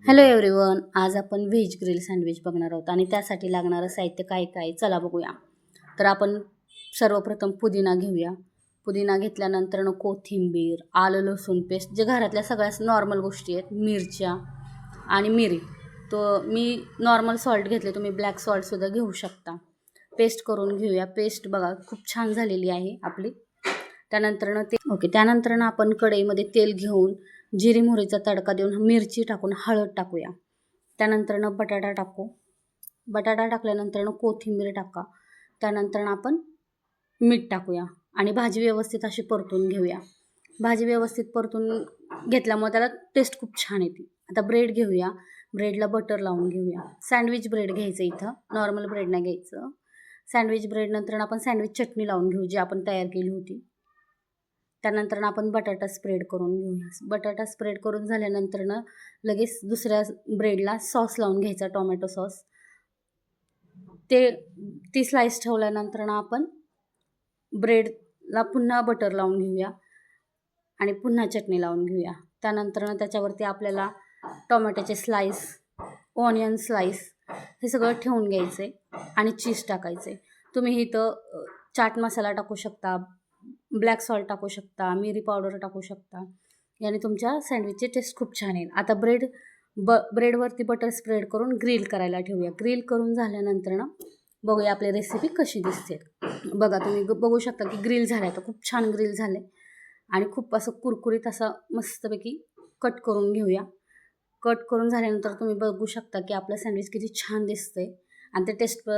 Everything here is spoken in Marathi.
हॅलो एव्हरीवन, आज आपण व्हेज ग्रिल सँडविच बघणार आहोत आणि त्यासाठी लागणारं साहित्य काय काय चला बघूया. तर आपण सर्वप्रथम पुदिना घेऊया. पुदिना घेतल्यानंतर कोथिंबीर, आलं लसूण पेस्ट, जे घरातल्या सगळ्याच नॉर्मल गोष्टी आहेत, मिरच्या आणि मिरी. तो मी नॉर्मल सॉल्ट घेतले, तुम्ही ब्लॅक सॉल्टसुद्धा घेऊ शकता. पेस्ट करून घेऊया. पेस्ट बघा खूप छान झालेली आहे आपली. त्यानंतर आपण कढईमध्ये तेल घेऊन जिरी मोहरीचा तडका देऊन मिरची टाकून हळद टाकूया. त्यानंतर बटाटा टाकू. बटाटा टाकल्यानंतर कोथिंबीर टाका. त्यानंतर आपण मीठ टाकूया आणि भाजी व्यवस्थित अशी परतून घेऊया. भाजी व्यवस्थित परतून घेतल्यामुळे त्याला टेस्ट खूप छान येते. आता ब्रेड घेऊया. ब्रेडला बटर लावून घेऊया. सँडविच ब्रेड घ्यायचं, इथं नॉर्मल ब्रेड नाही घ्यायचं. सँडविच ब्रेड नंतर आपण सँडविच चटणी लावून घेऊ, जी आपण तयार केली होती. त्यानंतर आपण बटाटा स्प्रेड करून घेऊया. बटाटा स्प्रेड करून झाल्यानंतर लगेच दुसऱ्या ब्रेडला सॉस लावून घ्यायचा, टोमॅटो सॉस. ती स्लाइस ठेवल्यानंतर आपण ब्रेडला पुन्हा बटर लावून घेऊया आणि पुन्हा चटणी लावून घेऊया. त्यानंतर त्याच्यावरती आपल्याला टोमॅटोचे स्लाइस, ऑनियन स्लाइस हे सगळं ठेवून घ्यायचे आणि चीज टाकायचे. तुम्ही इथं चाट मसाला टाकू शकता, ब्लॅक सॉल्ट टाकू शकता, मिरी पावडर टाकू शकता. याने तुमच्या सँडविचची टेस्ट खूप छान येईल. आता ब्रेडवरती बटर स्प्रेड करून ग्रिल करायला ठेवूया. ग्रिल करून झाल्यानंतर बघूया आपली रेसिपी कशी दिसते. बघा तुम्ही बघू शकता की ग्रिल झालं आहे, तर खूप छान ग्रिल झाले आणि खूप असं कुरकुरीत असं मस्तपैकी कट करून घेऊया. कट करून झाल्यानंतर तुम्ही बघू शकता की आपलं सँडविच किती छान दिसतंय आणि ते टेस्ट